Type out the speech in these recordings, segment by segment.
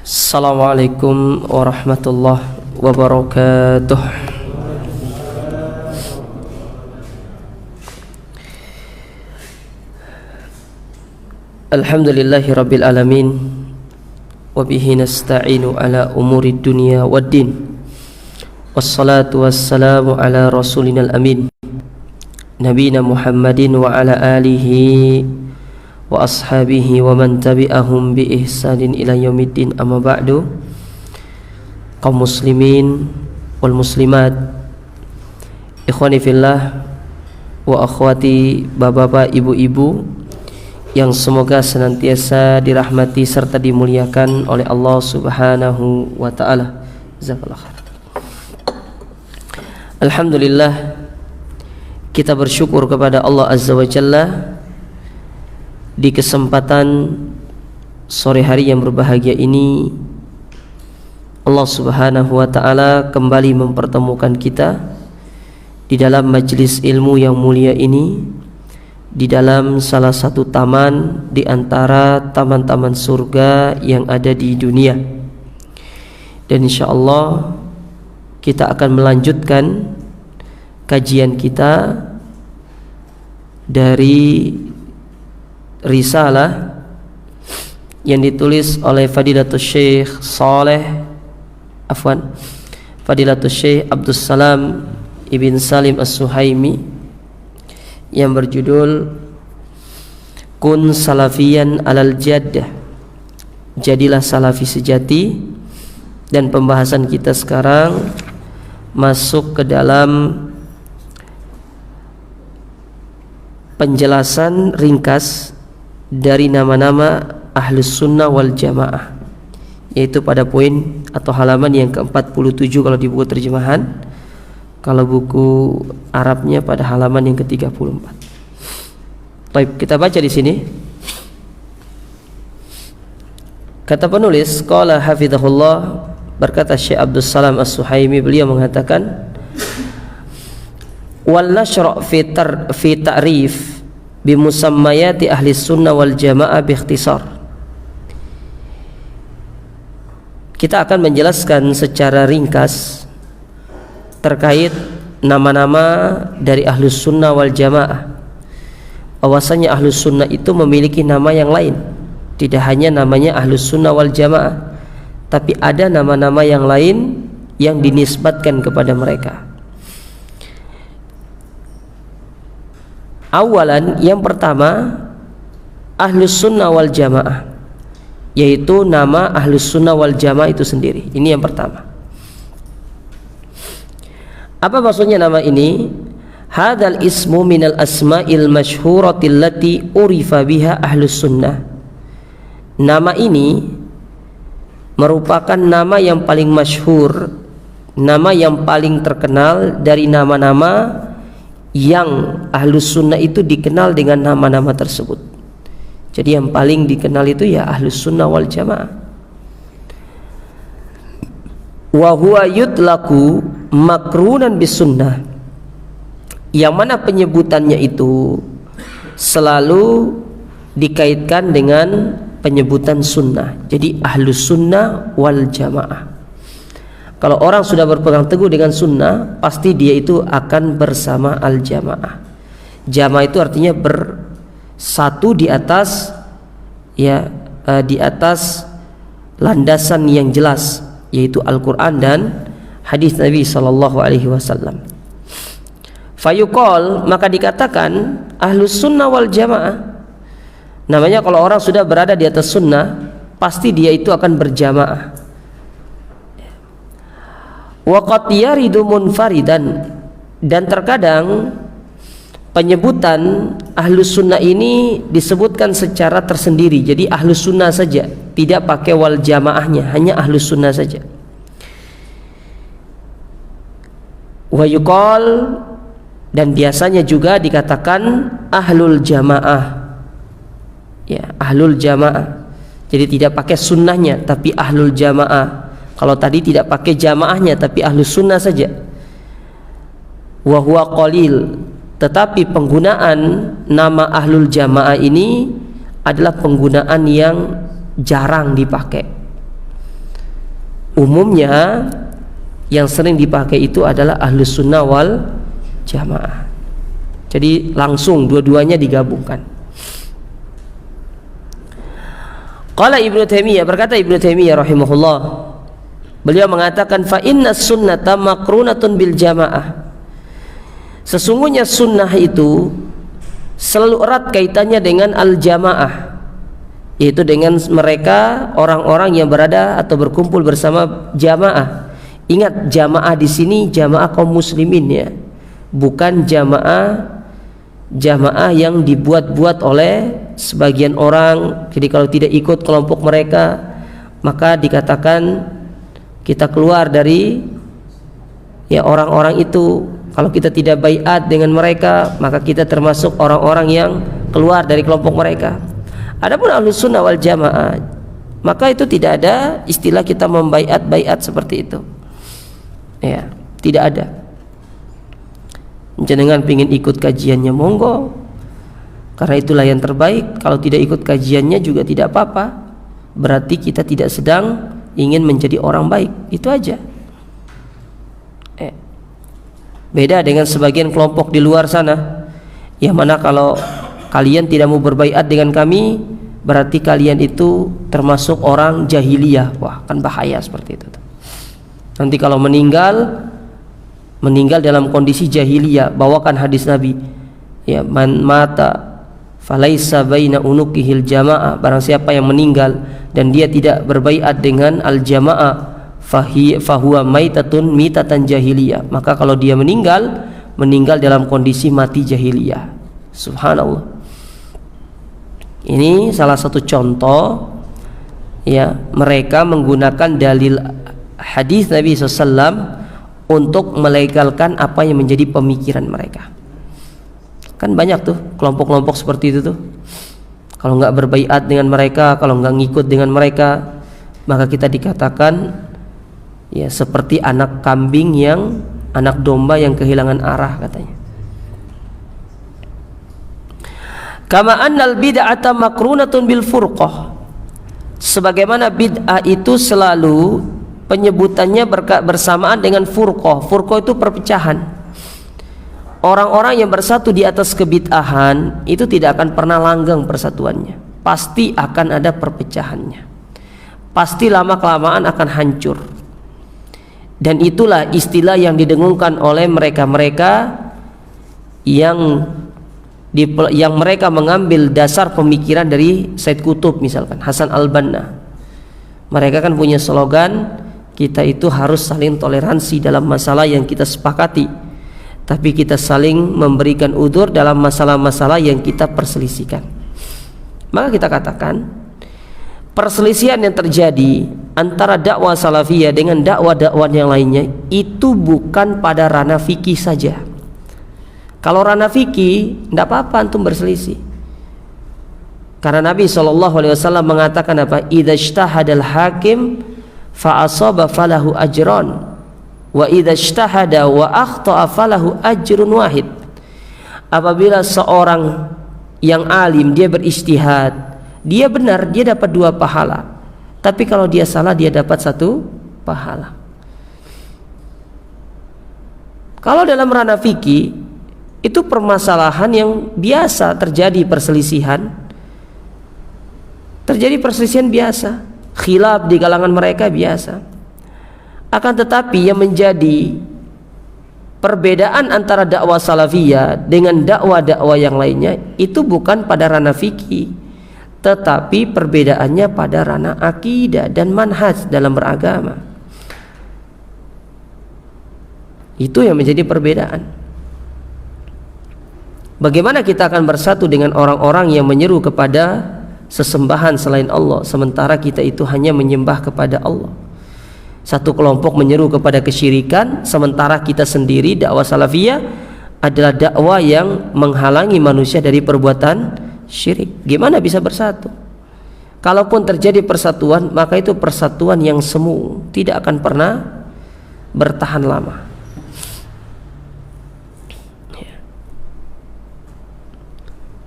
Assalamualaikum warahmatullahi wabarakatuh. Alhamdulillahi rabbil alamin, wabihi nasta'inu ala umuri dunia waddin, wassalatu wassalamu ala rasulina al-amin, nabina Muhammadin wa ala alihi wa ashabihi wa man tabi'ahum bi ihsanin ila yaumiddin. Amma ba'du. Kaum muslimin wal muslimat, ikhwani fillah wa akhwati, bapak-bapak, ibu-ibu yang semoga senantiasa dirahmati serta dimuliakan oleh Allah Subhanahu wa taala. Jazakallahu khair. Alhamdulillah, kita bersyukur kepada Allah Azza wa Jalla di kesempatan sore hari yang berbahagia ini. Allah Subhanahu wa ta'ala kembali mempertemukan kita di dalam majelis ilmu yang mulia ini, di dalam salah satu taman di antara taman-taman surga yang ada di dunia. Dan insyaallah kita akan melanjutkan kajian kita dari risalah yang ditulis oleh Fadilatul Syekh Fadilatul Syekh Abdus Salam Ibn Salim As-Suhaimi yang berjudul Kun Salafiyan Alal Jaddah, jadilah salafi sejati. Dan pembahasan kita sekarang masuk ke dalam penjelasan ringkas dari nama-nama Ahlus Sunnah wal Jamaah, yaitu pada poin atau halaman yang ke-47 kalau di buku terjemahan. Kalau buku Arabnya pada halaman yang ke-34. Baik, kita baca di sini. Kata penulis, qala hafizahullah, berkata Syekh Abdus Salam As-Suhaimi, beliau mengatakan, wal nashra' fi ta'rif bimusammayati ahli sunnah wal jamaah biikhtisar. Kita akan menjelaskan secara ringkas terkait nama-nama dari ahlus sunnah wal jamaah. Bahwasanya ahlus sunnah itu memiliki nama yang lain, tidak hanya namanya ahlus sunnah wal jamaah, tapi ada nama-nama yang lain yang dinisbatkan kepada mereka. Awalan, yang pertama, Ahlus Sunnah wal Jamaah, yaitu nama Ahlus Sunnah wal Jamaah itu sendiri. Ini yang pertama. Apa maksudnya nama ini? Hadzal ismu minal asma'il masyhuratil lati urifa biha Ahlus Sunnah. Nama ini merupakan nama yang paling masyhur, nama yang paling terkenal dari nama-nama yang Ahlus Sunnah itu dikenal dengan nama-nama tersebut. Jadi yang paling dikenal itu ya Ahlus Sunnah wal Jamaah. Wa huwa yutlaku makrunan bis sunnah, yang mana penyebutannya itu selalu dikaitkan dengan penyebutan sunnah. Jadi Ahlus Sunnah wal Jamaah. Kalau orang sudah berpegang teguh dengan sunnah, pasti dia itu akan bersama al-jamaah. Jamaah itu artinya bersatu di atas di atas landasan yang jelas, yaitu Al-Quran dan hadis Nabi sallallahu alaihi wasallam. Fayuqal, maka dikatakan Ahlus Sunnah wal Jamaah. Namanya kalau orang sudah berada di atas sunnah, pasti dia itu akan berjamaah. Wa qad yaridu munfaridan, dan terkadang penyebutan Ahlus Sunnah ini disebutkan secara tersendiri. Jadi Ahlus Sunnah saja, tidak pakai wal jamaahnya, hanya Ahlus Sunnah saja. Wa yuqal, dan biasanya juga dikatakan Ahlul Jamaah. Ya, Ahlul Jamaah. Jadi tidak pakai sunnahnya, tapi Ahlul Jamaah. Kalau tadi tidak pakai jamaahnya, tapi Ahlus Sunnah saja. Wa huwa qalil, tetapi penggunaan nama Ahlul Jamaah ini adalah penggunaan yang jarang dipakai. Umumnya yang sering dipakai itu adalah ahlus sunnah wal jamaah. Jadi langsung dua-duanya digabungkan. Qala Ibnu Taimiyah, berkata Ibnu Taimiyah rahimahullah, beliau mengatakan fa inna sunnata makrunatun bil jamaah. Sesungguhnya sunnah itu selalu erat kaitannya dengan al-jamaah, yaitu dengan mereka orang-orang yang berada atau berkumpul bersama jamaah. Ingat, jamaah di sini jamaah kaum muslimin ya, bukan jamaah yang dibuat-buat oleh sebagian orang. Jadi kalau tidak ikut kelompok mereka, maka dikatakan kita keluar dari ya orang-orang itu. Kalau kita tidak baiat dengan mereka, maka kita termasuk orang-orang yang keluar dari kelompok mereka. Adapun ahlus sunnah wal jamaah, maka itu tidak ada istilah kita membaiat seperti itu. Ya, tidak ada. Jenengan pingin ikut kajiannya, monggo, karena itulah yang terbaik. Kalau tidak ikut kajiannya juga tidak apa-apa. Berarti kita tidak sedang ingin menjadi orang baik. Itu aja. Beda dengan sebagian kelompok di luar sana, yang mana kalau kalian tidak mau berbaiat dengan kami, berarti kalian itu termasuk orang jahiliyah. Wah, kan bahaya seperti itu. Nanti kalau meninggal dalam kondisi jahiliyah, bawakan hadis Nabi, ya, man mata falaisa baina unukihil jamaah, barang siapa yang meninggal dan dia tidak berbaiat dengan al jamaah, fahuwa maitatun mitatan jahiliyah, maka kalau dia meninggal dalam kondisi mati jahiliyah. Subhanallah. Ini salah satu contoh ya, mereka menggunakan dalil hadis Nabi SAW untuk melegalkan apa yang menjadi pemikiran mereka. Kan banyak tuh kelompok-kelompok seperti itu tuh. Kalau nggak berbaiat dengan mereka, kalau nggak ngikut dengan mereka, maka kita dikatakan ya seperti anak domba yang kehilangan arah, katanya. Kama annal bid'ata makrunatun bil furqah, sebagaimana bid'ah itu selalu penyebutannya bersamaan dengan furqah. Furqah itu perpecahan. Orang-orang yang bersatu di atas kebid'ahan itu tidak akan pernah langgeng persatuannya, pasti akan ada perpecahannya, pasti lama-kelamaan akan hancur. Dan itulah istilah yang didengungkan oleh mereka-mereka yang mereka mengambil dasar pemikiran dari Said Qutb, misalkan Hasan al-Banna. Mereka kan punya slogan, kita itu harus saling toleransi dalam masalah yang kita sepakati, tapi kita saling memberikan udzur dalam masalah-masalah yang kita perselisihkan. Maka kita katakan, perselisihan yang terjadi antara dakwah salafiyah dengan dakwah-dakwah yang lainnya itu bukan pada ranah fikih saja. Kalau ranah fikih tidak apa-apa antum berselisih, karena Nabi SAW mengatakan apa? Idza ijtahadal hakim fa asaba falahu ajran wa idza ijtahada wa akhta'a falahu ajrun wahid. Apabila seorang yang alim dia berijtihad, dia benar, dia dapat 2 pahala. Tapi kalau dia salah, dia dapat 1 pahala. Kalau dalam ranah fikih, itu permasalahan yang biasa terjadi, perselisihan biasa, khilaf di kalangan mereka biasa. Akan tetapi yang menjadi perbedaan antara dakwah salafiyah dengan dakwah-dakwah yang lainnya itu bukan pada ranah fikih, tetapi perbedaannya pada ranah akidah dan manhaj dalam beragama. Itu yang menjadi perbedaan. Bagaimana kita akan bersatu dengan orang-orang yang menyeru kepada sesembahan selain Allah, sementara kita itu hanya menyembah kepada Allah? Satu kelompok menyeru kepada kesyirikan, sementara kita sendiri dakwah salafiyah adalah dakwah yang menghalangi manusia dari perbuatan syirik. Gimana bisa bersatu? Kalaupun terjadi persatuan, maka itu persatuan yang semu, tidak akan pernah bertahan lama.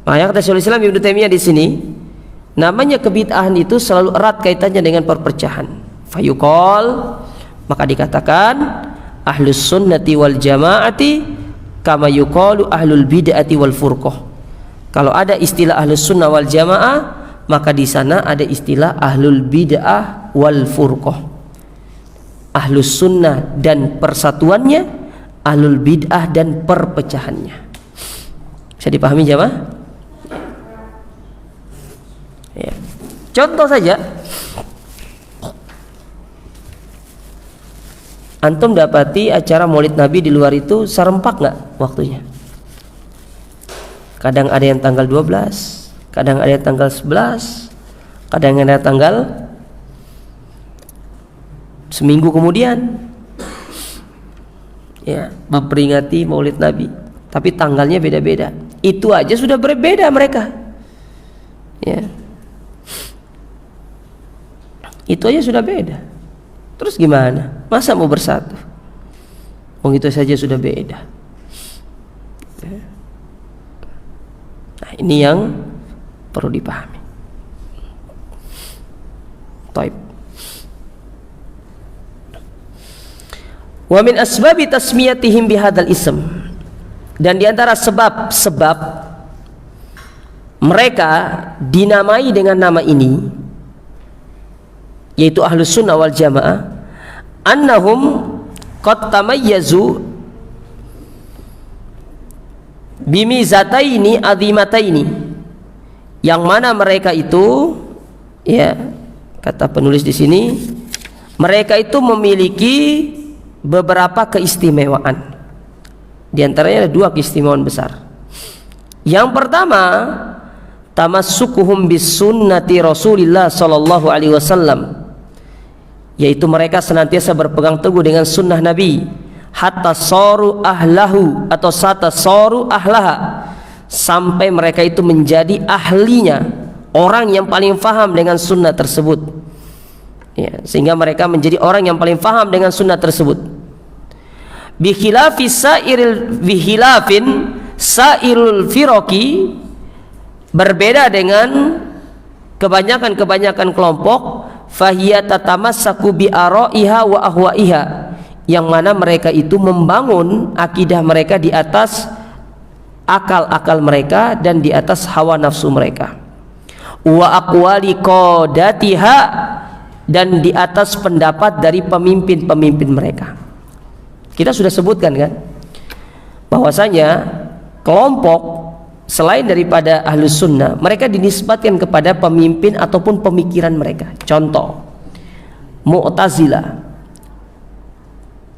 Maka kata Syaikhul Islam Ibnu Taimiyah di sini, namanya kebid'ahan itu selalu erat kaitannya dengan perpecahan. Fayuqal, maka dikatakan ahlus sunnati wal jamaati kama yuqalu ahlul bid'ati wal furqah. Kalau ada istilah ahlus sunnah wal jamaah, maka di sana ada istilah ahlul bid'ah wal furqah. Ahlus sunnah dan persatuannya, ahlul bid'ah dan perpecahannya. Bisa dipahami jamaah? Ya. Contoh saja, antum dapati acara Maulid Nabi di luar itu serempak nggak waktunya? Kadang ada yang tanggal 12, kadang ada yang tanggal 11, kadang ada yang tanggal seminggu kemudian. Ya, memperingati Maulid Nabi, tapi tanggalnya beda-beda. Itu aja sudah berbeda mereka. Ya. Itu aja sudah beda. Terus gimana? Masa mau bersatu? Oh, itu saja sudah beda. Nah, ini yang perlu dipahami. Taib. Wa min asbabi tasmiyatihim bihadzal ism, dan diantara sebab-sebab mereka dinamai dengan nama ini, yaitu ahlus sunnah wal jamaah, annahum qad tamayyazu bimizataini azimataini, yang mana mereka itu, ya, kata penulis di sini, mereka itu memiliki beberapa keistimewaan. Di antaranya ada dua keistimewaan besar. Yang pertama, tamassukuhum bis sunnati Rasulillah sallallahu alaihi wasallam, yaitu mereka senantiasa berpegang teguh dengan sunnah Nabi, hatta saru ahlahu atau sata saru ahlaha, sampai mereka itu menjadi ahlinya, orang yang paling faham dengan sunnah tersebut. Ya, sehingga mereka menjadi orang yang paling faham dengan sunnah tersebut. Bikhilafin sairul firaqi, berbeda dengan kebanyakan kelompok, fahiya tatamassaku bi ara'iha wa ahwa'iha, yang mana mereka itu membangun akidah mereka di atas akal-akal mereka dan di atas hawa nafsu mereka, wa aqwali qadatiha, dan di atas pendapat dari pemimpin-pemimpin mereka. Kita sudah sebutkan kan bahwasanya kelompok selain daripada ahlus sunnah, mereka dinisbatkan kepada pemimpin ataupun pemikiran mereka. Contoh, Mu'tazilah,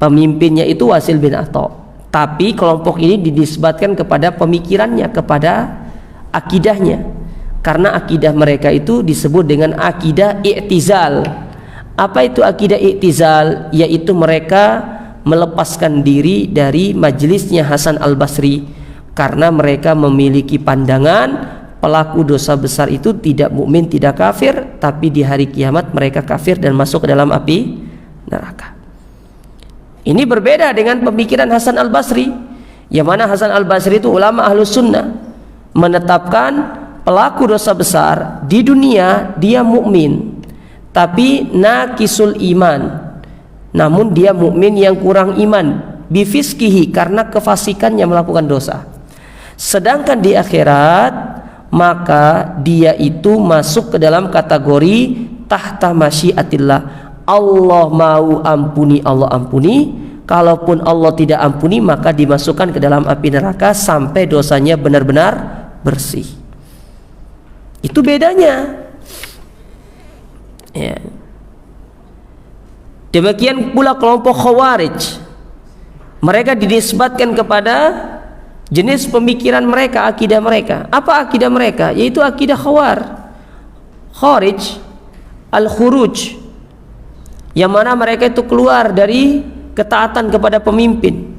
pemimpinnya itu Wasil bin Atha, tapi kelompok ini dinisbatkan kepada pemikirannya, kepada akidahnya, karena akidah mereka itu disebut dengan akidah i'tizal. Apa itu akidah i'tizal? Yaitu mereka melepaskan diri dari majelisnya Hasan al-Basri, karena mereka memiliki pandangan pelaku dosa besar itu tidak mukmin, tidak kafir, tapi di hari kiamat mereka kafir dan masuk ke dalam api neraka. Ini berbeda dengan pemikiran Hasan al-Basri, yang mana Hasan al-Basri itu ulama ahlus sunnah, menetapkan pelaku dosa besar di dunia dia mukmin, tapi naqisul iman, namun dia mukmin yang kurang iman, bifiskihi, karena kefasikannya melakukan dosa. Sedangkan di akhirat, maka dia itu masuk ke dalam kategori tahta masyiatillah. Allah mau ampuni, Allah ampuni. Kalaupun Allah tidak ampuni, maka dimasukkan ke dalam api neraka sampai dosanya benar-benar bersih. Itu bedanya. Ya. Demikian pula kelompok Khawarij, mereka dinisbatkan kepada jenis pemikiran mereka, akidah mereka. Apa akidah mereka? Yaitu akidah Khawarij, al-khuruj, yang mana mereka itu keluar dari ketaatan kepada pemimpin.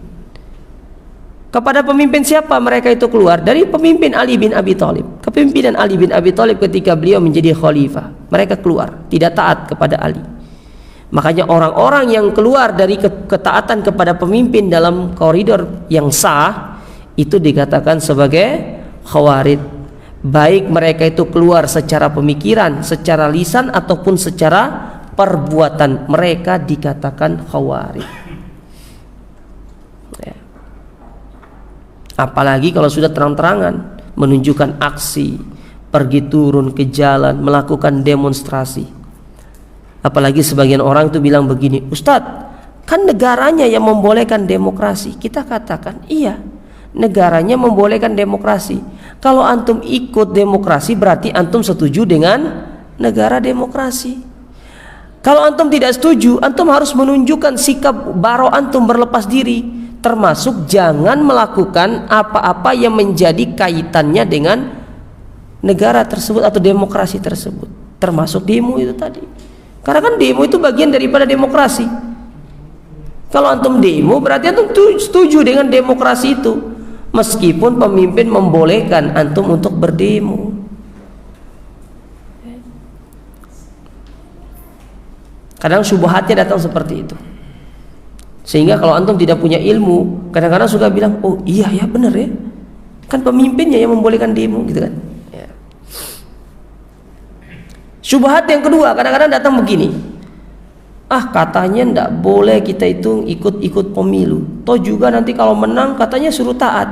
Kepada pemimpin siapa mereka itu keluar? Dari pemimpin Ali bin Abi Thalib. Kepemimpinan Ali bin Abi Thalib ketika beliau menjadi khalifah, mereka keluar, tidak taat kepada Ali. Makanya orang-orang yang keluar dari ketaatan kepada pemimpin dalam koridor yang sah, itu dikatakan sebagai Khawarij. baik mereka itu keluar secara pemikiran, secara lisan ataupun secara perbuatan, mereka dikatakan khawarij. Ya. Apalagi kalau sudah terang-terangan menunjukkan aksi, pergi turun ke jalan, melakukan demonstrasi. Apalagi sebagian orang itu bilang begini, Ustadz, kan negaranya yang membolehkan demokrasi. Kita katakan, iya, negaranya membolehkan demokrasi. Kalau antum ikut demokrasi berarti antum setuju dengan negara demokrasi. Kalau antum tidak setuju, antum harus menunjukkan sikap baro antum berlepas diri, termasuk jangan melakukan apa-apa yang menjadi kaitannya dengan negara tersebut atau demokrasi tersebut, termasuk demo itu tadi. Karena kan demo itu bagian daripada demokrasi. Kalau antum demo berarti antum setuju dengan demokrasi itu, meskipun pemimpin membolehkan antum untuk berdemo. Kadang syubhatnya datang seperti itu, sehingga kalau antum tidak punya ilmu, kadang-kadang suka bilang, oh iya ya benar ya, kan pemimpinnya yang membolehkan demo gitu kan ya. Syubhat yang kedua kadang-kadang datang begini, katanya ndak boleh kita itu ikut-ikut pemilu, toh juga nanti kalau menang katanya suruh taat.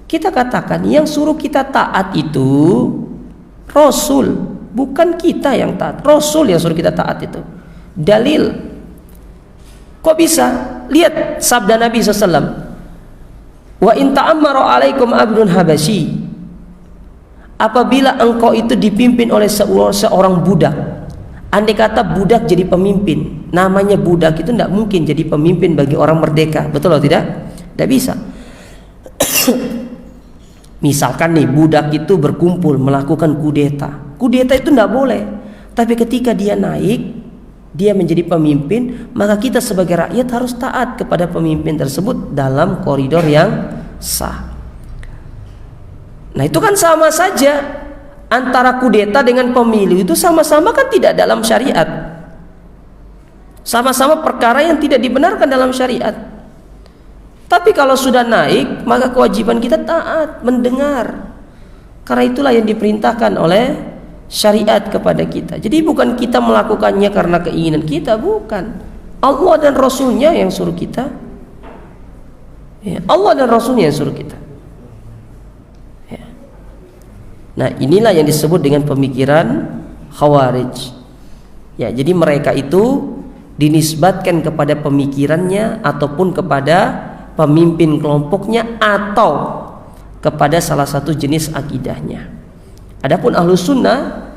Kita katakan yang suruh kita taat itu Rasul, bukan kita yang taat. Rasul yang suruh kita taat itu. Dalil. Kok bisa? Lihat sabda Nabi SAW, wa in ta'ammara alaikum abdun habasyi, apabila engkau itu dipimpin oleh seorang budak. Andai kata budak jadi pemimpin, namanya budak itu tidak mungkin jadi pemimpin bagi orang merdeka, betul atau tidak? Tidak bisa. Misalkan nih budak itu berkumpul melakukan kudeta itu tidak boleh. Tapi ketika dia naik, dia menjadi pemimpin, maka kita sebagai rakyat harus taat kepada pemimpin tersebut dalam koridor yang sah. Nah itu kan sama saja. Antara kudeta dengan pemilu itu sama-sama kan tidak dalam syariat, sama-sama perkara yang tidak dibenarkan dalam syariat. Tapi kalau sudah naik, maka kewajiban kita taat, mendengar, karena itulah yang diperintahkan oleh syariat kepada kita. Jadi bukan kita melakukannya karena keinginan kita, bukan. Allah dan Rasulnya yang suruh kita ya, Allah dan Rasulnya yang suruh kita. Nah inilah yang disebut dengan pemikiran khawarij ya. Jadi mereka itu dinisbatkan kepada pemikirannya ataupun kepada pemimpin kelompoknya atau kepada salah satu jenis akidahnya. Adapun ahlus sunnah,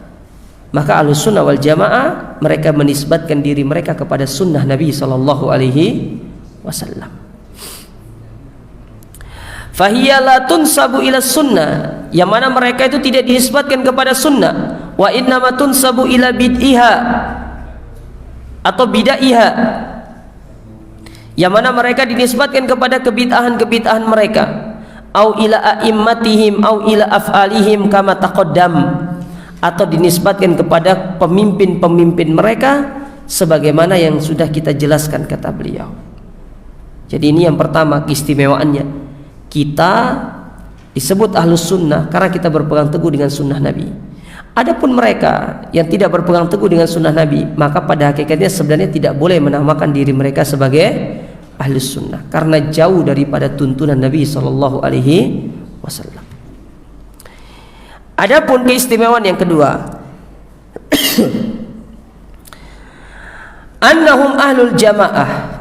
maka ahlus sunnah wal jamaah mereka menisbatkan diri mereka kepada sunnah Nabi SAW. Fahiyya la tunsabu ila sunnah, yang mana mereka itu tidak dinisbatkan kepada sunnah. Wa innama tunsabu ila bid'iha atau bidaiha, yang mana mereka dinisbatkan kepada kebid'ahan-kebid'ahan mereka. Au ila a'immatihim au ila af'alihim kama taqaddam, atau dinisbatkan kepada pemimpin-pemimpin mereka sebagaimana yang sudah kita jelaskan kata beliau. Jadi ini yang pertama keistimewaannya. Kita disebut ahlus sunnah karena kita berpegang teguh dengan sunnah Nabi. Adapun mereka yang tidak berpegang teguh dengan sunnah Nabi, maka pada hakikatnya sebenarnya tidak boleh menamakan diri mereka sebagai ahlus sunnah karena jauh daripada tuntunan Nabi SAW. Adapun keistimewaan yang kedua, annahum ahlul jamaah,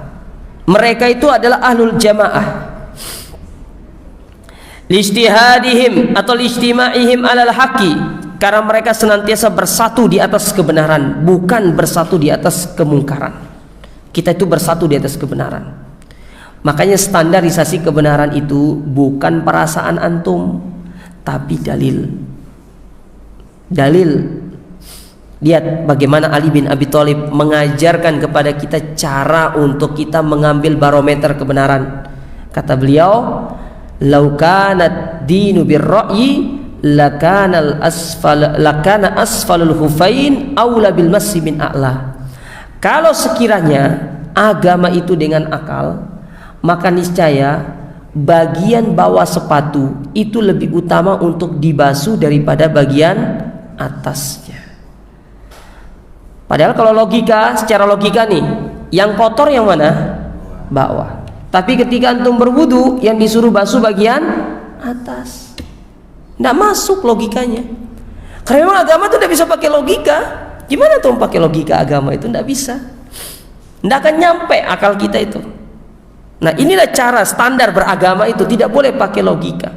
mereka itu adalah ahlul jamaah. Lijtihadihim atau lijtima'ihim alal haqi, karena mereka senantiasa bersatu di atas kebenaran, bukan bersatu di atas kemungkaran. Kita itu bersatu di atas kebenaran. Makanya standarisasi kebenaran itu bukan perasaan antum, tapi dalil. Lihat bagaimana Ali bin Abi Thalib mengajarkan kepada kita cara untuk kita mengambil barometer kebenaran. Kata beliau, "Lau kanat dinu birra'yi lakana asfalul hufain aula bil massi min a'la." Kalau sekiranya agama itu dengan akal, maka niscaya bagian bawah sepatu itu lebih utama untuk dibasuh daripada bagian atasnya. Padahal kalau logika, secara logika nih, yang kotor yang mana? Bawah. Tapi ketika antum berwudu, yang disuruh basuh bagian atas. Nggak masuk logikanya. Karena memang agama itu tidak bisa pakai logika. Gimana tuh pakai logika agama itu? Nggak bisa. Nggak akan nyampe akal kita itu. Nah, inilah cara standar beragama itu, tidak boleh pakai logika.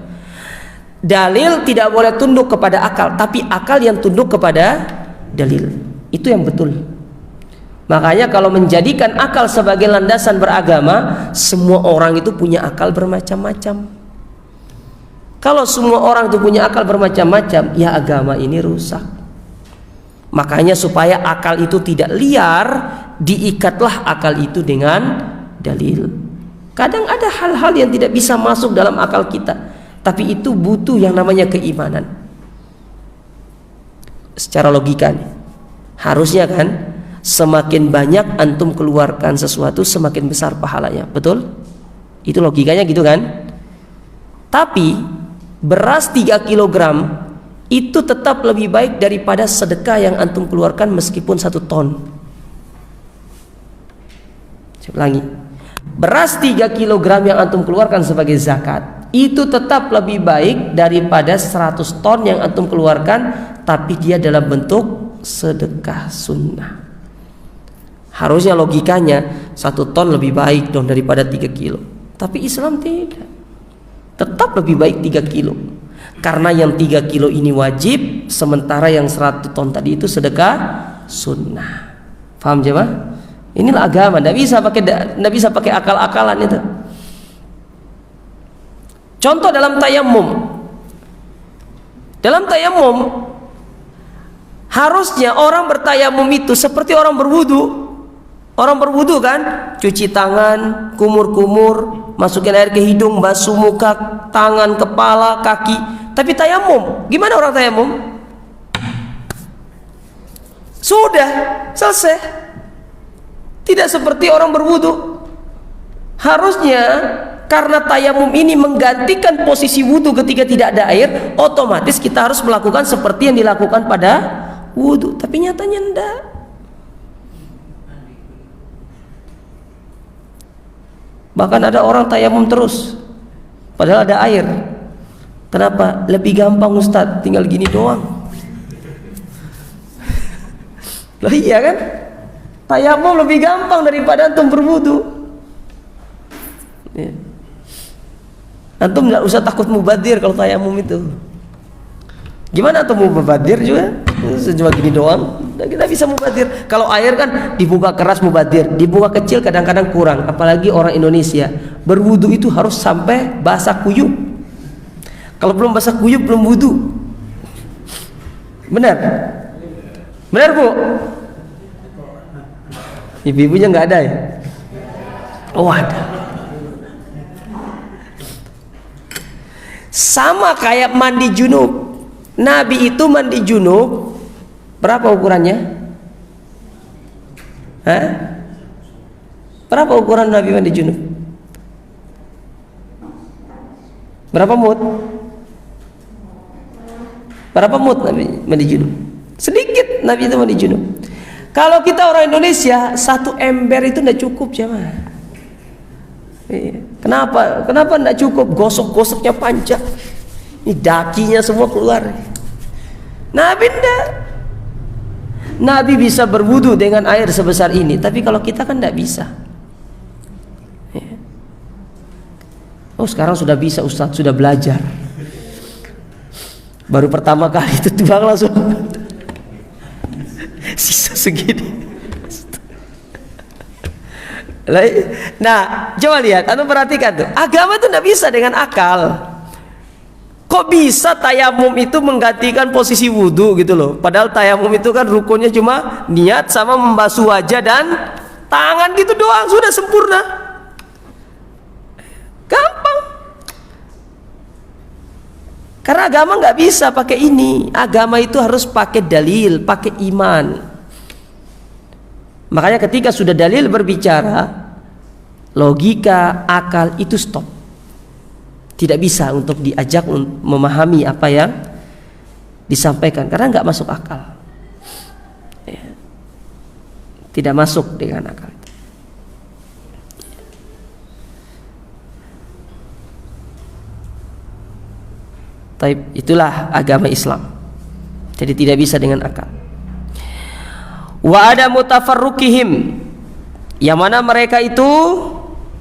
Dalil tidak boleh tunduk kepada akal, tapi akal yang tunduk kepada dalil. Itu yang betul. Makanya kalau menjadikan akal sebagai landasan beragama, semua orang itu punya akal bermacam-macam. Kalau semua orang itu punya akal bermacam-macam, ya agama ini rusak. Makanya supaya akal itu tidak liar, diikatlah akal itu dengan dalil. Kadang ada hal-hal yang tidak bisa masuk dalam akal kita, tapi itu butuh yang namanya keimanan. Secara logika nih, harusnya kan semakin banyak antum keluarkan sesuatu, semakin besar pahalanya. Betul? Itu logikanya gitu kan? Tapi beras 3 kilogram itu tetap lebih baik daripada sedekah yang antum keluarkan meskipun 1 ton. Saya ulangi, beras 3 kilogram yang antum keluarkan sebagai zakat itu tetap lebih baik daripada 100 ton yang antum keluarkan tapi dia dalam bentuk sedekah sunnah. Harusnya logikanya 1 ton lebih baik dong daripada 3 kilo. Tapi Islam tidak. Tetap lebih baik 3 kilo. Karena yang 3 kilo ini wajib, sementara yang 100 ton tadi itu sedekah sunnah. Paham jemaah? Inilah agama. Tidak bisa pakai akal-akalan itu. Contoh dalam tayamum. Dalam tayamum, harusnya orang bertayamum itu seperti orang berwudu. Orang berwudu kan, cuci tangan, kumur-kumur, masukin air ke hidung, basuh muka, tangan, kepala, kaki. Tapi tayamum, gimana orang tayamum? Sudah selesai. Tidak seperti orang berwudu. Harusnya karena tayamum ini menggantikan posisi wudu ketika tidak ada air, otomatis kita harus melakukan seperti yang dilakukan pada wudu. Tapi nyatanya enggak. Bahkan ada orang tayamum terus, padahal ada air. Kenapa? Lebih gampang Ustadz, tinggal gini doang. Loh iya kan? Tayamum lebih gampang daripada antum berwudu. Ya. Antum nggak usah takut mubadir kalau tayamum itu. Gimana antum mau mubadir juga? Cuma gini doang, kita bisa mubadir. Kalau air kan dibuka keras mubadir, dibuka kecil kadang-kadang kurang. Apalagi orang Indonesia berwudu itu harus sampai basah kuyup. Kalau belum basah kuyup belum wudu. Benar? Benar Bu? Ibu-ibunya nggak ada ya? Oh ada. Sama kayak mandi junub. Nabi itu mandi junub berapa ukurannya? Hah? Berapa ukuran Nabi mandi junub? Berapa mud? Berapa mud Nabi mandi junub? Sedikit Nabi itu mandi junub. Kalau kita orang Indonesia 1 ember itu tidak cukup jemaah. Kenapa? Kenapa tidak cukup? Gosok-gosoknya panjang. Ini dakinya semua keluar. Nabi enggak. Nabi bisa berwudu dengan air sebesar ini, tapi kalau kita kan enggak bisa. Oh sekarang sudah bisa Ustaz, sudah belajar. Baru pertama kali itu tuang langsung sisa segini. Nah coba lihat, anu perhatikan tuh, agama itu enggak bisa dengan akal. Kok bisa tayamum itu menggantikan posisi wudu gitu loh? Padahal tayamum itu kan rukunnya cuma niat sama membasuh wajah dan tangan gitu doang, sudah sempurna. Gampang. Karena agama nggak bisa pakai ini. Agama itu harus pakai dalil, pakai iman. Makanya ketika sudah dalil berbicara, logika, akal itu stop. tidak bisa untuk diajak memahami apa yang disampaikan karena nggak masuk akal. Ya. Tidak masuk dengan akal. Tapi itulah agama Islam. Jadi tidak bisa dengan akal. Wa ada mutafarruqihim, yang mana mereka itu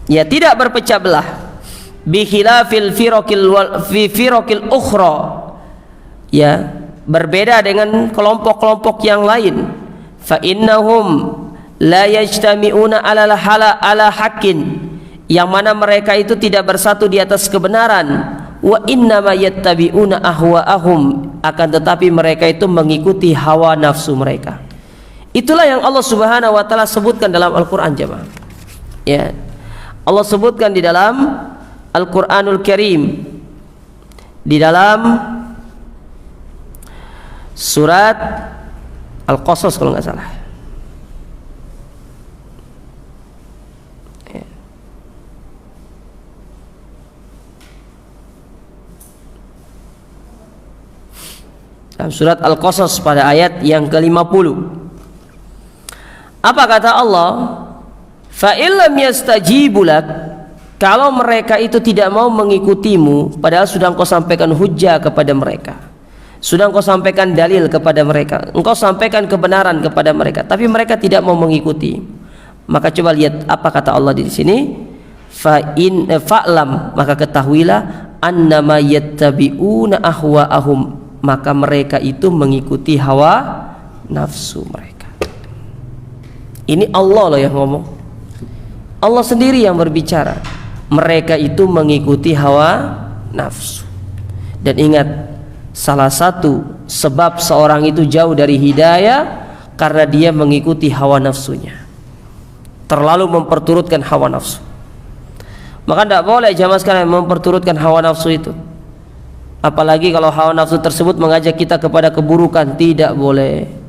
ya tidak berpecah belah. Bi khilafil firaqil ukhra, ya berbeda dengan kelompok-kelompok yang lain. Fa innahum la yajtami'una ala haqqin, yang mana mereka itu tidak bersatu di atas kebenaran. Wa innama yattabi'una ahwa'ahum, akan tetapi mereka itu mengikuti hawa nafsu mereka. Itulah yang Allah Subhanahu wa taala sebutkan dalam Al-Qur'an, jemaah. Ya. Allah sebutkan di dalam Al-Qur'anul Karim, di dalam surat Al-Qasas kalau nggak salah. Ya. Dalam surat Al-Qasas pada ayat yang ke-50. Apa kata Allah? Fa illam yastajibu lak, kalau mereka itu tidak mau mengikutimu padahal sudah engkau sampaikan hujjah kepada mereka, sudah engkau sampaikan dalil kepada mereka, engkau sampaikan kebenaran kepada mereka, tapi mereka tidak mau mengikuti, maka coba lihat apa kata Allah di sini. Fa'lam, maka ketahuilah, annama yattabi'una ahwa'ahum, maka mereka itu mengikuti hawa nafsu mereka. Ini Allah loh yang ngomong, Allah sendiri yang berbicara. Mereka itu mengikuti hawa nafsu. Dan ingat, salah satu sebab seorang itu jauh dari hidayah karena dia mengikuti hawa nafsunya, terlalu memperturutkan hawa nafsu. Maka tidak boleh jamaah sekalian memperturutkan hawa nafsu itu. Apalagi kalau hawa nafsu tersebut mengajak kita kepada keburukan, tidak boleh.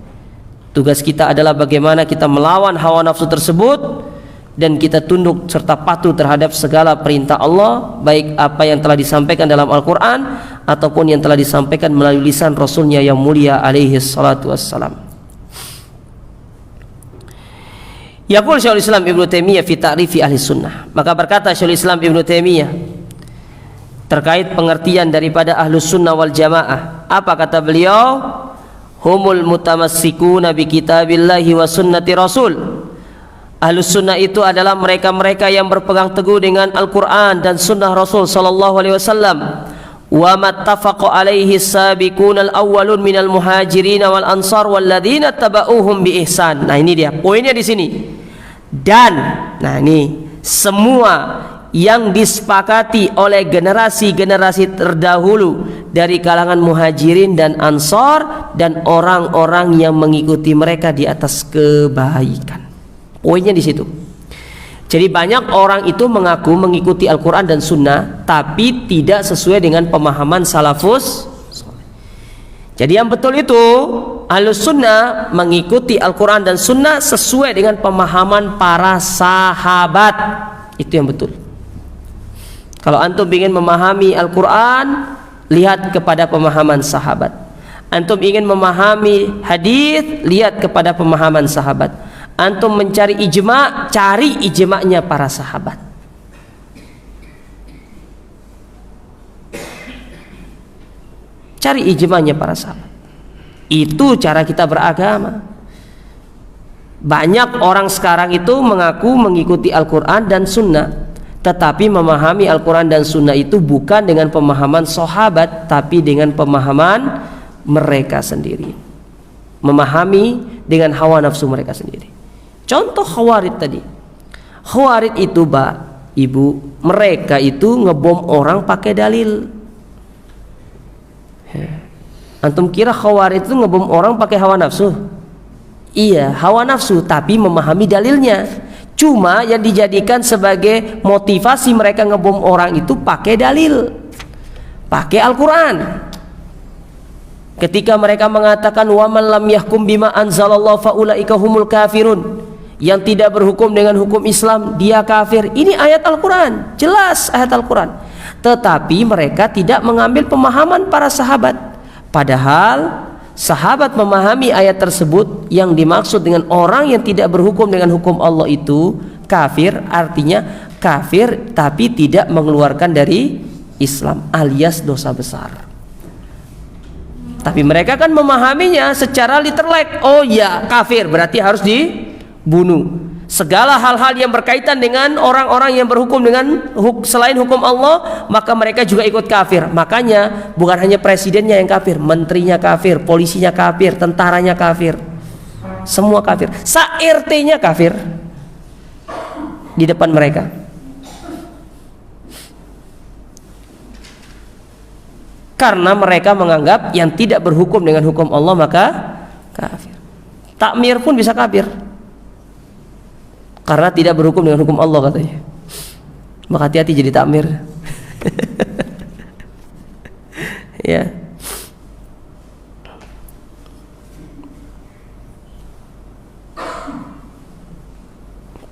Tugas kita adalah bagaimana kita melawan hawa nafsu tersebut dan kita tunduk serta patuh terhadap segala perintah Allah, baik apa yang telah disampaikan dalam Al-Quran ataupun yang telah disampaikan melalui lisan Rasulnya yang mulia alaihi salatu wassalam. Yaqul Syekhul Islam Ibnu Taimiyah fi ta'rifi ahli sunnah, maka berkata Syekhul Islam Ibnu Taimiyah terkait pengertian daripada ahlus sunnah wal jamaah. Apa kata beliau? Humul mutamassikuna bi kitabillahi wa sunnati rasul. Ahlus sunnah itu adalah mereka-mereka yang berpegang teguh dengan Al-Quran dan sunnah Rasul sallallahu alaihi wasallam. Wa mattafaqa alaihi sabiqunal awwalun minal muhajirin wal ansar walladzina tabauhum bi ihsan. Nah ini dia poinnya di sini. Dan nah ini semua yang disepakati oleh generasi-generasi terdahulu dari kalangan muhajirin dan ansar dan orang-orang yang mengikuti mereka di atas kebaikan. Poinnya di situ. Jadi banyak orang itu mengaku mengikuti Al-Quran dan Sunnah, tapi tidak sesuai dengan pemahaman salafus. Jadi yang betul itu Ahlus Sunnah mengikuti Al-Quran dan Sunnah sesuai dengan pemahaman para sahabat. Itu yang betul. Kalau antum ingin memahami Al-Quran, lihat kepada pemahaman sahabat. Antum ingin memahami hadis, lihat kepada pemahaman sahabat. Antum mencari ijma', cari ijma'nya para sahabat. Cari ijma'nya para sahabat. Itu cara kita beragama. Banyak orang sekarang itu mengaku mengikuti Al-Quran dan Sunnah, tetapi memahami Al-Quran dan Sunnah itu bukan dengan pemahaman sahabat, tapi dengan pemahaman mereka sendiri. Memahami dengan hawa nafsu mereka sendiri. Contoh Khawarij tadi. Khawarij itu ibu, mereka itu ngebom orang pakai dalil. Antum kira Khawarij itu ngebom orang pakai hawa nafsu? Iya, hawa nafsu, tapi memahami dalilnya. Cuma yang dijadikan sebagai motivasi mereka ngebom orang itu pakai dalil, pakai Al-Quran. Ketika mereka mengatakan wa man lam yahkum bima anzalallahu faulaika humul kafirun, yang tidak berhukum dengan hukum Islam dia kafir. Ini ayat Al-Quran, jelas ayat Al-Quran. tetapi mereka tidak mengambil pemahaman para sahabat. Padahal sahabat memahami ayat tersebut yang dimaksud dengan orang yang tidak berhukum dengan hukum Allah itu kafir, artinya kafir tapi tidak mengeluarkan dari Islam alias dosa besar. Tapi mereka kan memahaminya secara literally. Oh ya, kafir berarti harus dibunuh. Segala hal-hal yang berkaitan dengan orang-orang yang berhukum dengan selain hukum Allah, maka mereka juga ikut kafir. Makanya bukan hanya presidennya yang kafir, menterinya kafir, polisinya kafir, tentaranya kafir, semua kafir. Sa-RT-nya kafir di depan mereka. Karena mereka menganggap yang tidak berhukum dengan hukum Allah maka kafir. Takmir pun bisa kafir karena tidak berhukum dengan hukum Allah katanya. Maka hati-hati jadi takmir. Ya.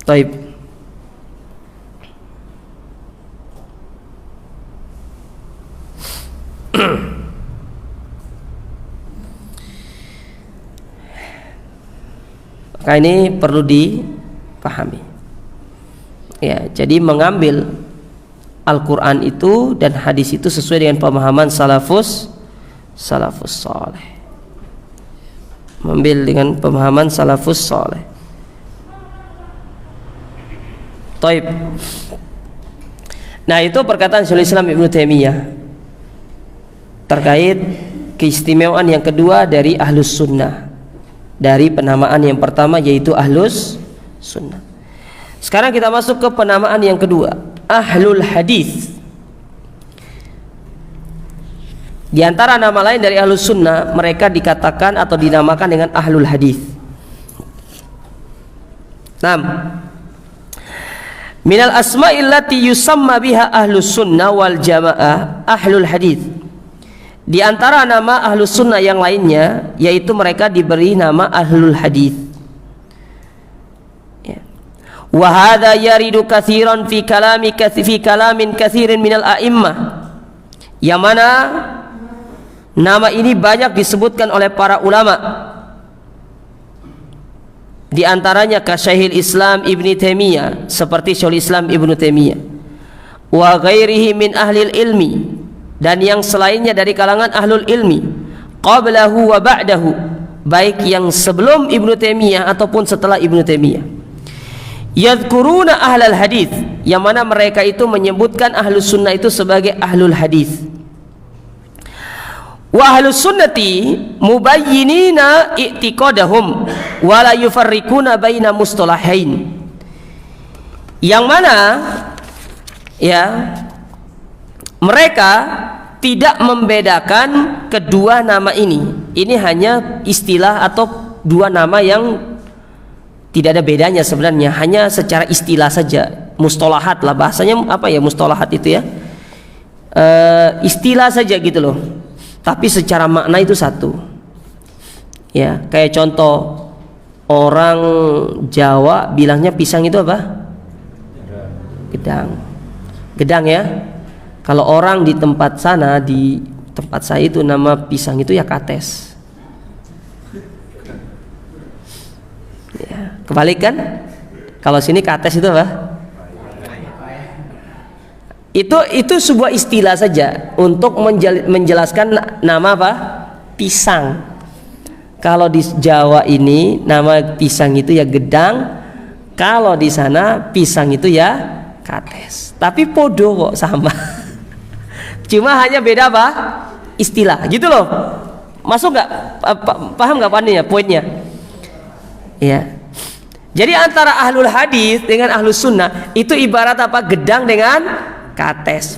Taib. Maka ini perlu dipahami. Ya, jadi mengambil Al-Quran itu dan hadis itu sesuai dengan pemahaman salafus saleh. Mengambil dengan pemahaman salafus saleh. Taib. Nah, itu perkataan Syaikhul Islam Ibnu Taimiyah terkait keistimewaan yang kedua dari Ahlus Sunnah, dari penamaan yang pertama yaitu Ahlus Sunnah. Sekarang kita masuk ke penamaan yang kedua, Ahlul Hadis. Di antara nama lain dari Ahlus Sunnah, mereka dikatakan atau dinamakan dengan Ahlul Hadis. 6. Minal asma'il lati yusamma biha Ahlus Sunnah wal Jamaah Ahlul Hadis. Di antara nama Ahlus Sunnah yang lainnya, yaitu mereka diberi nama Ahlul Hadis. Wa hadza yaridu katsiran fi kalamin katsirin minal a'immah. Yang mana nama ini banyak disebutkan oleh para ulama. Di antaranya Syekhul Islam Ibnu Taimiyah, seperti Syekhul Islam Ibnu Taimiyah. Wa ghairihi min ahlil ilmi, dan yang selainnya dari kalangan ahlul ilmi, qablahu wa ba'dahu, baik yang sebelum Ibnu Taimiyah ataupun setelah Ibnu Taimiyah. Yadhkuruna ahlal hadis, yang mana mereka itu menyebutkan Ahlus Sunnah itu sebagai Ahlul Hadis. Wa Ahlus Sunnati mubayyinina i'tiqadahum wa la yufarriquna baina mustalahain. Yang mana ya, mereka tidak membedakan kedua nama ini. Ini hanya istilah atau dua nama yang tidak ada bedanya sebenarnya, hanya secara istilah saja, mustalahat lah bahasanya, apa ya mustalahat itu ya, istilah saja gitu loh, tapi secara makna itu satu. Ya, kayak contoh orang Jawa bilangnya pisang itu apa? Gedang ya. Kalau orang di tempat sana, di tempat saya itu nama pisang itu ya kates. Ya, kebalik kan? Kalau sini kates itu apa? Itu sebuah istilah saja untuk menjelaskan nama apa? Pisang. Kalau di Jawa ini nama pisang itu ya gedang, kalau di sana pisang itu ya kates. Tapi podo kok, sama. Cuma hanya beda apa? Istilah, gitu loh. Masuk nggak? Paham nggak poinnya? Ya. Jadi antara Ahlul Hadis dengan Ahlus Sunnah itu ibarat apa? Gedang dengan kates.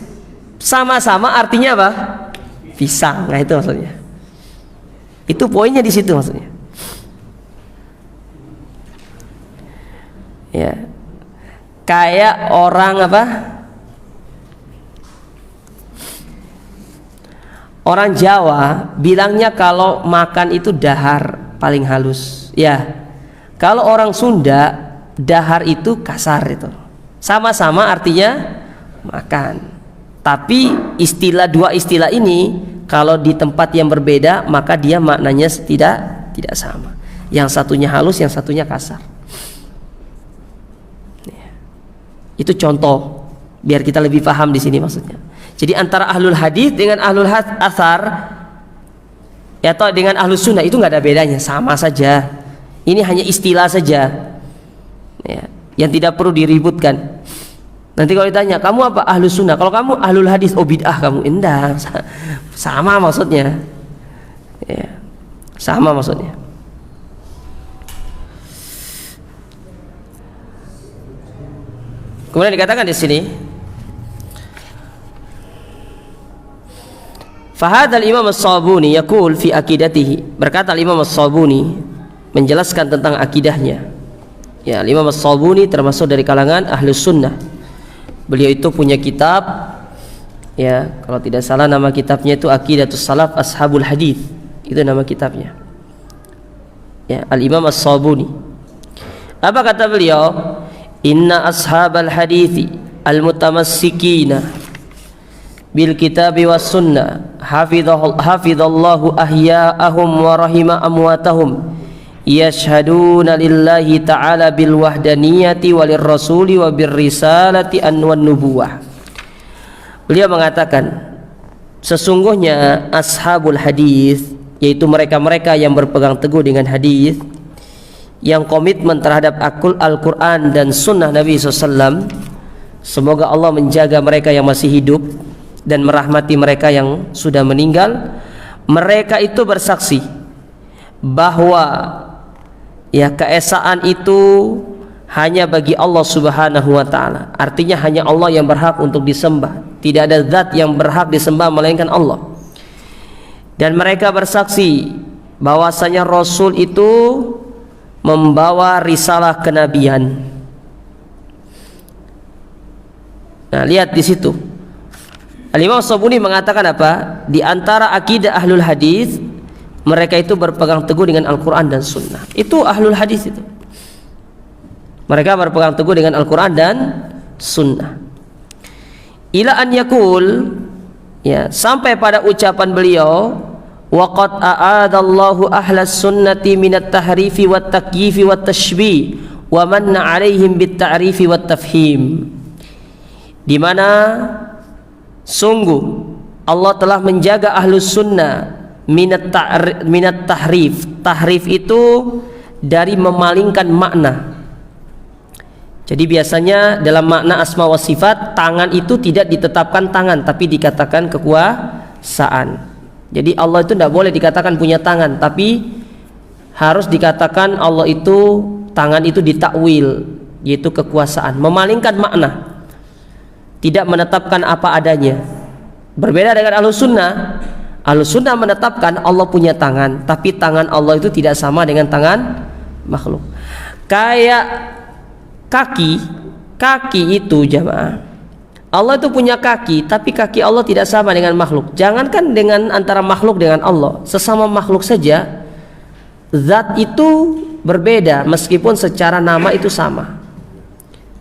Sama-sama artinya apa? Pisang. Nah, itu maksudnya. Itu poinnya di situ maksudnya. Ya. Kayak orang apa? Orang Jawa bilangnya kalau makan itu dahar, paling halus. Ya. Kalau orang Sunda, dahar itu kasar itu. Sama-sama artinya makan. Tapi dua istilah ini kalau di tempat yang berbeda maka dia maknanya tidak sama. Yang satunya halus, yang satunya kasar. Itu contoh biar kita lebih paham di sini maksudnya. Jadi antara ahlul hadis dengan ahlul athar atau dengan ahlus sunnah itu nggak ada bedanya, sama saja. Ini hanya istilah saja, ya, yang tidak perlu diributkan. Nanti kalau ditanya, kamu apa? Ahlus sunnah. Kalau kamu ahlul hadis, oh bid'ah kamu. Enggak, sama maksudnya. Ya, sama maksudnya. Kemudian dikatakan di sini, fahadal Imam As-Sabuni yaqul fi aqidatihi. Berkata Imam As-Sabuni menjelaskan tentang akidahnya. Ya, Imam As-Sabuni termasuk dari kalangan Ahlus Sunnah. Beliau itu punya kitab, ya, kalau tidak salah nama kitabnya itu Aqidatus Salaf Ashabul Hadis. Itu nama kitabnya. Ya, Al-Imam As-Sabuni. Apa kata beliau? Inna ashabal hadithi al-mutamassikina bil kitabi was sunnah hafidhallahu ahya'ahum wa rahima amwatahum yashhaduna lillahi ta'ala bil wahdaniyati walir rasuli wa bir risalati an wan nubuwah. Beliau mengatakan, sesungguhnya ashabul hadis, yaitu mereka-mereka yang berpegang teguh dengan hadis, yang komitmen terhadap Al-Quran dan sunnah Nabi SAW, semoga Allah menjaga mereka yang masih hidup dan merahmati mereka yang sudah meninggal. Mereka itu bersaksi bahwa ya keesaan itu hanya bagi Allah Subhanahu wa ta'ala. Artinya hanya Allah yang berhak untuk disembah, tidak ada zat yang berhak disembah melainkan Allah. Dan mereka bersaksi bahwasanya Rasul itu membawa risalah kenabian. Nah, lihat di situ. Al-Imam Sabuni mengatakan apa? Di antara akidah ahlul hadis, mereka itu berpegang teguh dengan Al-Quran dan Sunnah. Itu ahlul hadis itu. Mereka berpegang teguh dengan Al-Quran dan Sunnah. Ila an yakul, ya, sampai pada ucapan beliau, waqad a'adallahu ahlas sunnati minat tahrifi wat takyifi wat tashbih wa manna alaihim bit ta'rifi wat tafhim. Di mana sungguh Allah telah menjaga ahlus sunnah minat tahrif. Tahrif itu dari memalingkan makna. Jadi biasanya dalam makna asma wa sifat, tangan itu tidak ditetapkan tangan, tapi dikatakan kekuasaan. Jadi Allah itu tidak boleh dikatakan punya tangan, tapi harus dikatakan Allah itu, tangan itu ditakwil, yaitu kekuasaan, memalingkan makna, tidak menetapkan apa adanya. Berbeda dengan Ahlus Sunnah. Ahlus Sunnah menetapkan Allah punya tangan, tapi tangan Allah itu tidak sama dengan tangan makhluk. Kayak kaki itu, jamaah, Allah itu punya kaki, tapi kaki Allah tidak sama dengan makhluk. Jangankan dengan antara makhluk dengan Allah, sesama makhluk saja zat itu berbeda meskipun secara nama itu sama.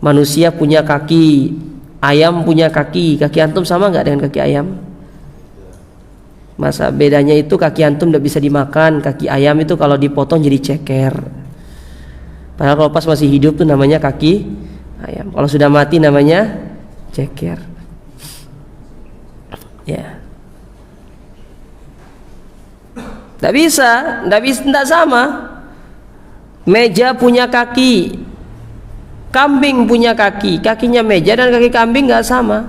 Manusia punya kaki, ayam punya kaki. Kaki antum sama nggak dengan kaki ayam? Masa bedanya itu kaki antum tidak bisa dimakan, kaki ayam itu kalau dipotong jadi ceker. Padahal kalau pas masih hidup tuh namanya kaki ayam, kalau sudah mati namanya ceker. Ya, tidak sama. Meja punya kaki, kambing punya kaki, kakinya meja dan kaki kambing nggak sama.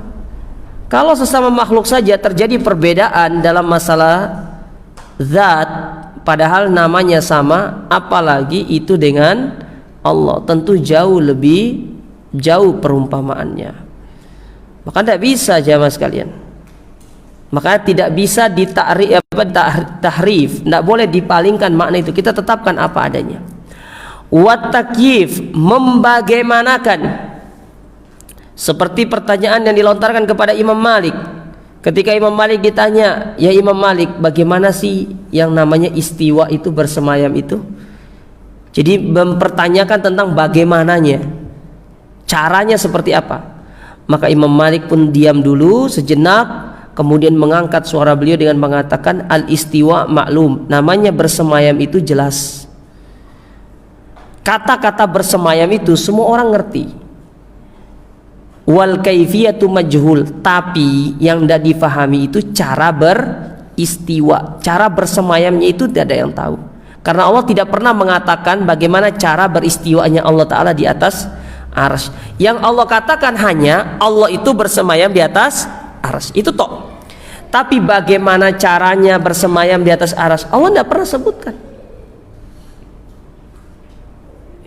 Kalau sesama makhluk saja terjadi perbedaan dalam masalah zat, padahal namanya sama, apalagi itu dengan Allah, tentu jauh lebih jauh perumpamaannya. Maka tidak bisa, jamaah sekalian. Maka tidak bisa tahrif, tidak boleh dipalingkan makna itu. Kita tetapkan apa adanya. Wat takyif, membagaimanakan. Seperti pertanyaan yang dilontarkan kepada Imam Malik. Ketika Imam Malik ditanya, ya Imam Malik, bagaimana sih yang namanya istiwa itu, bersemayam itu? Jadi mempertanyakan tentang bagaimananya, caranya seperti apa. Maka Imam Malik pun diam dulu sejenak, kemudian mengangkat suara beliau dengan mengatakan, al-istiwa maklum, namanya bersemayam itu jelas. Kata-kata bersemayam itu semua orang ngerti. Wal kaifiyatu majhul, tapi yang tidak difahami itu cara beristiwa, cara bersemayamnya itu tidak ada yang tahu. Karena Allah tidak pernah mengatakan bagaimana cara beristiwanya Allah Ta'ala di atas arsy. Yang Allah katakan hanya Allah itu bersemayam di atas arsy, itu toh. Tapi bagaimana caranya bersemayam di atas arsy, Allah tidak pernah sebutkan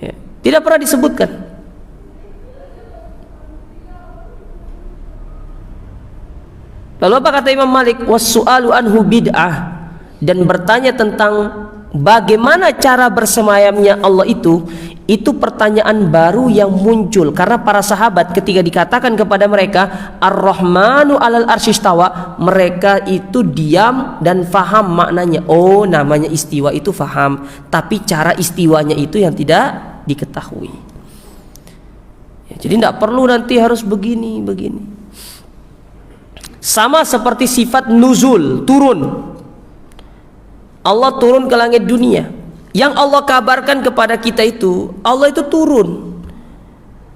ya, tidak pernah disebutkan. Lalu apa kata Imam Malik? Was-su'alu anhu bid'ah, dan bertanya tentang bagaimana cara bersemayamnya Allah itu pertanyaan baru yang muncul karena para sahabat ketika dikatakan kepada mereka Ar-Rahmanu 'alal arsy istawa, mereka itu diam dan faham maknanya. Oh, namanya istiwa itu faham, tapi cara istiwanya itu yang tidak diketahui ya, jadi tidak perlu nanti harus begini. Sama seperti sifat nuzul, turun. Allah turun ke langit dunia. Yang Allah kabarkan kepada kita itu, Allah itu turun.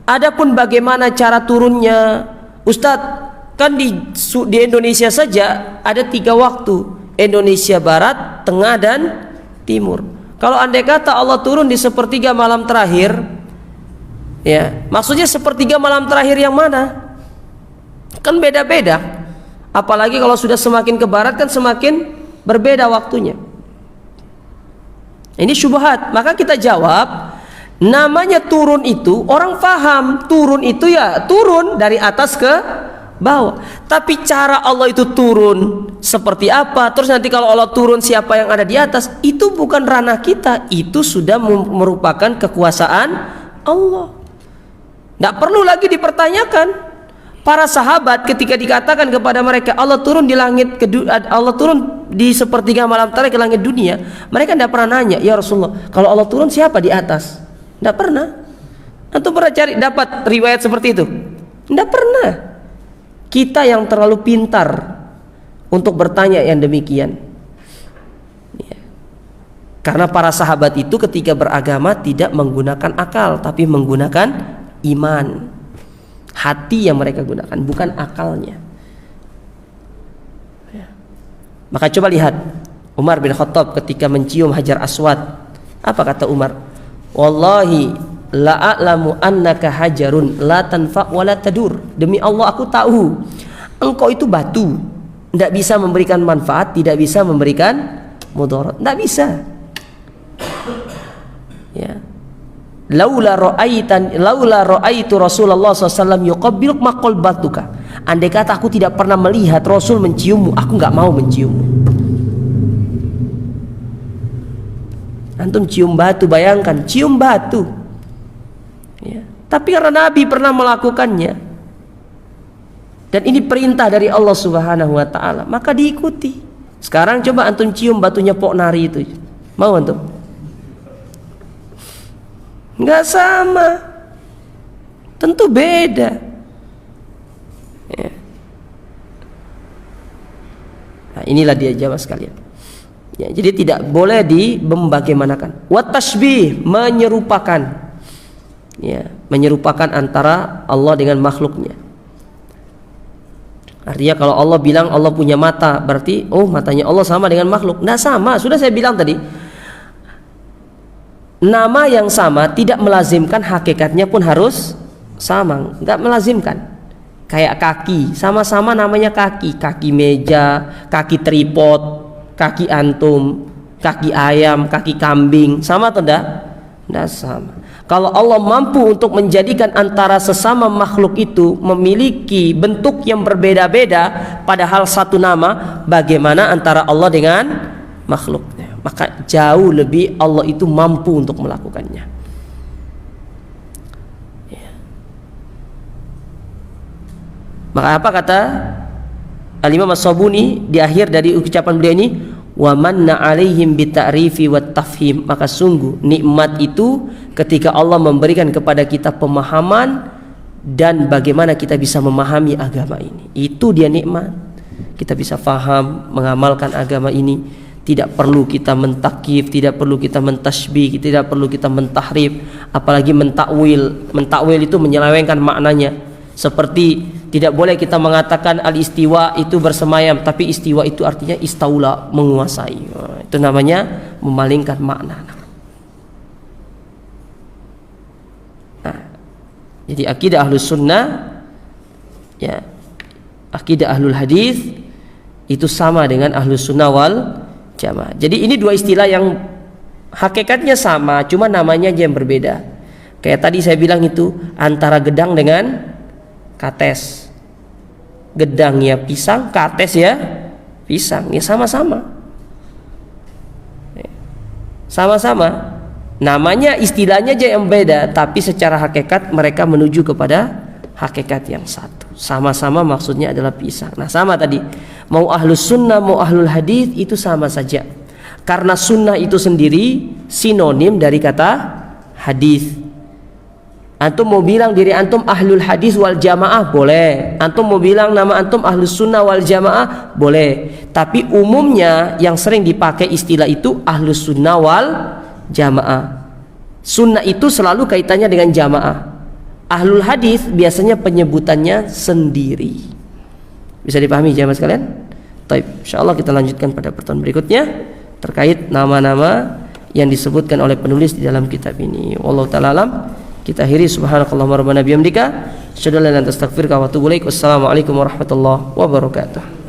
Adapun bagaimana cara turunnya, Ustadz, kan di Indonesia saja ada 3 waktu, Indonesia Barat, Tengah dan Timur. Kalau andai kata Allah turun di sepertiga malam terakhir, ya, maksudnya sepertiga malam terakhir yang mana? Kan beda-beda. Apalagi kalau sudah semakin ke barat kan semakin berbeda waktunya. Ini syubhat. Maka kita jawab, namanya turun itu orang faham, turun itu ya turun dari atas ke bawah. Tapi cara Allah itu turun seperti apa, terus nanti kalau Allah turun siapa yang ada di atas, itu bukan ranah kita, itu sudah merupakan kekuasaan Allah. Tidak perlu lagi dipertanyakan. Para sahabat ketika dikatakan kepada mereka Allah turun di langit Allah turun di sepertiga malam terakhir ke langit dunia, mereka tidak pernah nanya, ya Rasulullah, kalau Allah turun siapa di atas? Tidak pernah. Antum pernah cari dapat riwayat seperti itu? Tidak pernah. Kita yang terlalu pintar untuk bertanya yang demikian ya. Karena para sahabat itu ketika beragama tidak menggunakan akal, tapi menggunakan iman. Hati yang mereka gunakan, bukan akalnya ya. Maka coba lihat Umar bin Khattab ketika mencium Hajar Aswad. Apa kata Umar? Wallahi la a'lamu annaka hajarun la tanfa' wa la tadur. Demi Allah aku tahu engkau itu batu, tidak bisa memberikan manfaat, tidak bisa memberikan mudarat, tidak bisa ya. Laula ra'aitu Rasulullah SAW yuqabbiluk maqal batuka. Andai kata aku tidak pernah melihat Rasul menciummu, aku nggak mau menciummu. Antum cium batu, bayangkan cium batu ya. Tapi karena Nabi pernah melakukannya dan ini perintah dari Allah Subhanahu wa ta'ala, maka diikuti. Sekarang coba antum cium batunya Pok Nari itu, mau antum? Nggak sama, tentu beda ya. Nah, inilah dia jawab sekalian ya, jadi tidak boleh membagaimanakan. Wat tashbih, menyerupakan ya, menyerupakan antara Allah dengan makhluknya. Artinya kalau Allah bilang Allah punya mata, berarti oh matanya Allah sama dengan makhluk. Nggak sama, sudah saya bilang tadi. Nama yang sama tidak melazimkan hakikatnya pun harus sama, nggak melazimkan. Kayak kaki, sama-sama namanya kaki, kaki meja, kaki tripod, kaki antum, kaki ayam, kaki kambing, sama atau enggak? Enggak sama. Kalau Allah mampu untuk menjadikan antara sesama makhluk itu memiliki bentuk yang berbeda-beda padahal satu nama, bagaimana antara Allah dengan makhluknya? Maka jauh lebih Allah itu mampu untuk melakukannya ya. Maka apa kata Al-Imam As-Sabuni di akhir dari ucapan beliau ini, wa manna alaihim bita'rifi wat tafhim, maka sungguh nikmat itu ketika Allah memberikan kepada kita pemahaman dan bagaimana kita bisa memahami agama ini. Itu dia nikmat. Kita bisa faham, mengamalkan agama ini. Tidak perlu kita mentakif, tidak perlu kita mentasbih, tidak perlu kita mentahrif, apalagi mentakwil. Mentakwil itu menyelewengkan maknanya. Seperti tidak boleh kita mengatakan al-istiwa itu bersemayam, tapi istiwa itu artinya istaula, menguasai. Itu namanya memalingkan makna. Nah, jadi akidah ahlus sunnah, ya, akidah ahlul hadis itu sama dengan ahlus sunnah wal jamaah. Jadi ini dua istilah yang hakikatnya sama, cuma namanya aja yang berbeda. Kayak tadi saya bilang itu antara gedang dengan kates. Gedang ya pisang, kates ya pisang, ya sama-sama. Sama-sama. Namanya istilahnya aja yang beda, tapi secara hakikat mereka menuju kepada hakikat yang satu. Sama-sama maksudnya adalah pisang. Nah, sama tadi. Mau ahlus sunnah, mau ahlul hadis itu sama saja. Karena sunnah itu sendiri sinonim dari kata hadis. Antum mau bilang diri antum ahlul hadis wal jamaah boleh. Antum mau bilang nama antum ahlus sunnah wal jamaah boleh. Tapi umumnya yang sering dipakai istilah itu ahlus sunnah wal jamaah. Sunnah itu selalu kaitannya dengan jamaah. Ahlul hadis biasanya penyebutannya sendiri. Bisa dipahami jamaah sekalian? Baik, insyaallah kita lanjutkan pada pertemuan berikutnya terkait nama-nama yang disebutkan oleh penulis di dalam kitab ini. Wallahu taala alam. Kita akhiri subhanakallahumma rabbana bihamdika asyhadu an la ilaha illa anta astaghfiruka wa atubu ilaik. Wassalamualaikum warahmatullahi wabarakatuh.